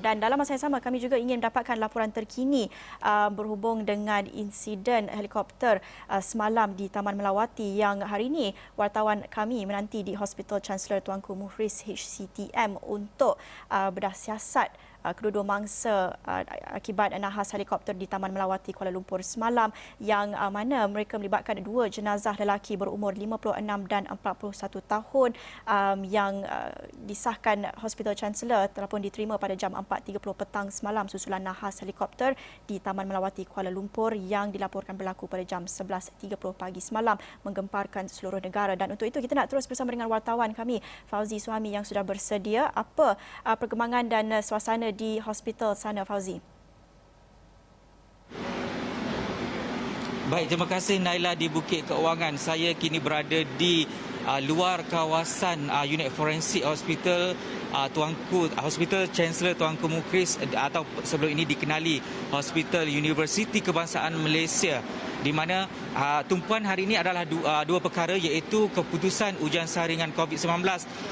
Dan dalam masa yang sama, kami juga ingin mendapatkan laporan terkini berhubung dengan insiden helikopter semalam di Taman Melawati yang hari ini wartawan kami menanti di Hospital Chancellor Tuanku Muhriz HCTM untuk bedah siasat kedua-dua mangsa akibat nahas helikopter di Taman Melawati Kuala Lumpur semalam yang mana mereka melibatkan dua jenazah lelaki berumur 56 dan 41 tahun yang disahkan Hospital Chancellor telah pun diterima pada jam 4.30 petang semalam susulan nahas helikopter di Taman Melawati Kuala Lumpur yang dilaporkan berlaku pada jam 11.30 pagi semalam menggemparkan seluruh negara. Dan untuk itu kita nak terus bersama dengan wartawan kami Fauzi Suhami yang sudah bersedia. Apa perkembangan dan suasana di hospital sana, Fauzi? Baik, terima kasih Naila di Bukit Kewangan. Saya kini berada di luar kawasan unit forensik hospital Hospital Chancellor Tuanku Muhriz atau sebelum ini dikenali Hospital Universiti Kebangsaan Malaysia, di mana tumpuan hari ini adalah dua perkara, iaitu keputusan ujian saringan COVID-19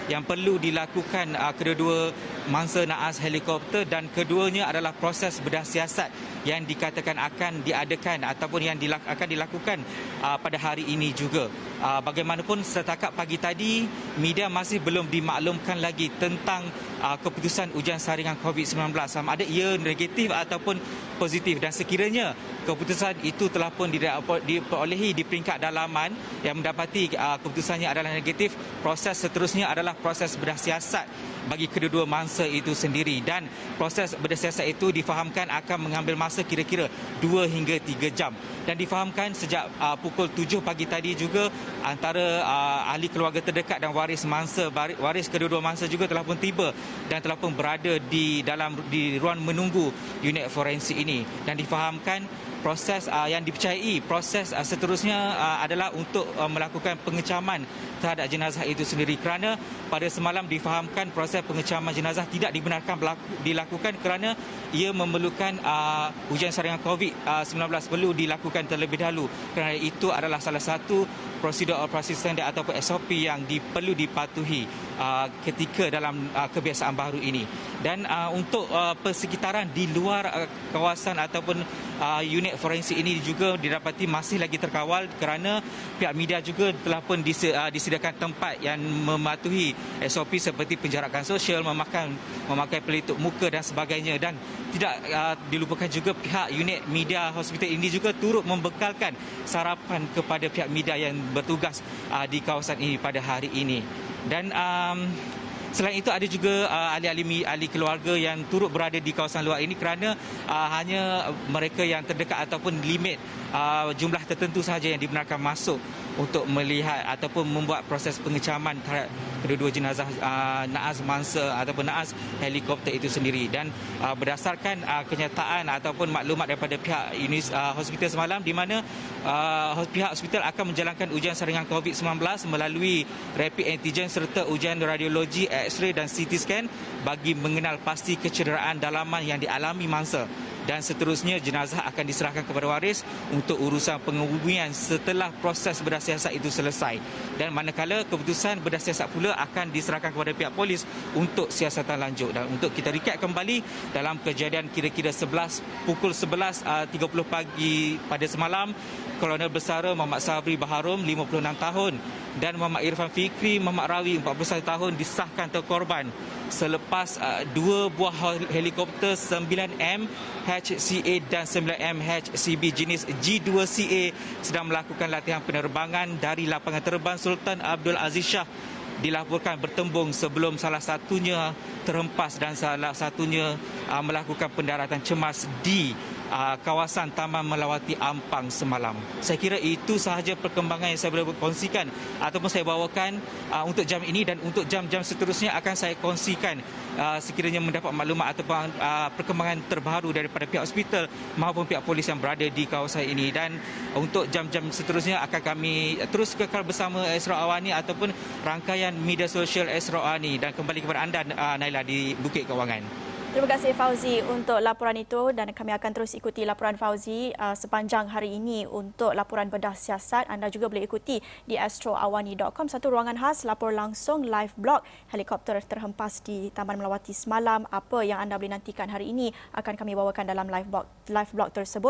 yang perlu dilakukan kedua-dua mangsa naas helikopter, dan keduanya adalah proses bedah siasat yang dikatakan akan diadakan ataupun yang akan dilakukan pada hari ini juga. Bagaimanapun setakat pagi tadi media masih belum dimaklumkan lagi tentang keputusan ujian saringan COVID-19 sama ada ia negatif ataupun positif, dan sekiranya keputusan itu telah pun diperolehi di peringkat dalaman yang mendapati keputusannya adalah negatif, proses seterusnya adalah proses bedah siasat bagi kedua-dua mangsa itu sendiri, dan proses bedah siasat itu difahamkan akan mengambil masa kira-kira 2 hingga 3 jam, dan difahamkan sejak pukul 7 pagi tadi juga antara ahli keluarga terdekat dan waris kedua-dua mangsa juga telah pun tiba dan telah pun berada di ruang menunggu unit forensik ini, dan difahamkan proses yang dipercayai proses seterusnya adalah untuk melakukan pengecaman terhadap jenazah itu sendiri, kerana pada semalam difahamkan proses pengecaman jenazah tidak dibenarkan dilakukan kerana ia memerlukan ujian saringan COVID-19 perlu dilakukan terlebih dahulu, kerana itu adalah salah satu prosedur operasi standard ataupun SOP yang perlu dipatuhi ketika dalam kebiasaan baru ini. Dan untuk persekitaran di luar kawasan ataupun unit forensik ini juga didapati masih lagi terkawal, kerana pihak media juga telah pun disediakan tempat yang mematuhi SOP seperti penjarakan sosial, memakai pelitup muka dan sebagainya, dan tidak dilupakan juga pihak unit media hospital ini juga turut membekalkan sarapan kepada pihak media yang bertugas di kawasan ini pada hari ini. Dan selain itu ada juga ahli keluarga yang turut berada di kawasan luar ini, kerana hanya mereka yang terdekat ataupun limit jumlah tertentu sahaja yang dibenarkan masuk untuk melihat ataupun membuat proses pengecaman terhadap kedua-dua jenazah naas mangsa ataupun naas helikopter itu sendiri. Dan berdasarkan kenyataan ataupun maklumat daripada pihak hospital semalam, di mana pihak hospital akan menjalankan ujian saringan COVID-19 melalui rapid antigen serta ujian radiologi, X-ray dan CT scan bagi mengenal pasti kecederaan dalaman yang dialami mangsa, dan seterusnya jenazah akan diserahkan kepada waris untuk urusan pengebumian setelah proses bedah siasat itu selesai. Dan manakala keputusan bedah siasat pula akan diserahkan kepada pihak polis untuk siasatan lanjut. Dan untuk kita recap kembali, dalam kejadian kira-kira pukul 11.30 pagi pada semalam, Kolonel Bersara Muhammad Sabri Baharom 56 tahun dan Muhammad Irfan Fikri Muhammad Rawi 41 tahun disahkan terkorban selepas dua buah helikopter 9M HCA dan 9M HCB jenis G2CA sedang melakukan latihan penerbangan dari lapangan terbang Sultan Abdul Aziz Shah dilaporkan bertembung sebelum salah satunya terhempas dan salah satunya melakukan pendaratan cemas di kawasan Taman Melawati Ampang semalam. Saya kira itu sahaja perkembangan yang saya boleh kongsikan ataupun saya bawakan untuk jam ini, dan untuk jam-jam seterusnya akan saya kongsikan sekiranya mendapat maklumat ataupun perkembangan terbaru daripada pihak hospital maupun pihak polis yang berada di kawasan ini. Dan untuk jam-jam seterusnya akan kami terus kekal bersama Esra Awani ataupun rangkaian media sosial Esra Awani, dan kembali kepada anda Naila di Bukit Kewangan. Terima kasih Fauzi untuk laporan itu dan kami akan terus ikuti laporan Fauzi sepanjang hari ini untuk laporan bedah siasat. Anda juga boleh ikuti di astroawani.com, satu ruangan khas lapor langsung live blog helikopter terhempas di Taman Melawati semalam. Apa yang anda boleh nantikan hari ini akan kami bawakan dalam live blog tersebut.